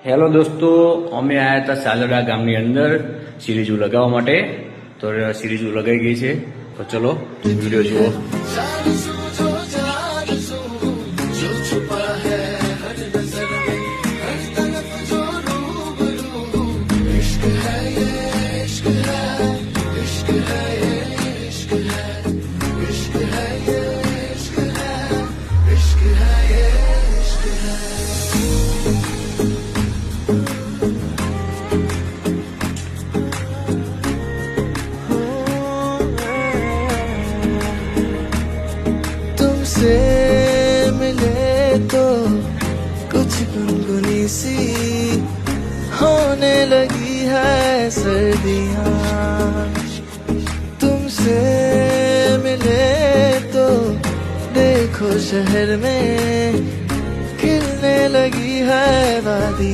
Hello દોસ્તો, અમે આવ્યા હતા સાલડા ગામની અંદર સિરીઝો લગાવવા માટે. તો સિરીઝો લગાઈ ગઈ છે, તો ચલો વિડીયો જુઓ. तुमसे मिले तो कुछ गुनगुनी सी होने लगी है सर्दियाँ. तुमसे मिले तो देखो शहर में खिलने लगी है वादी.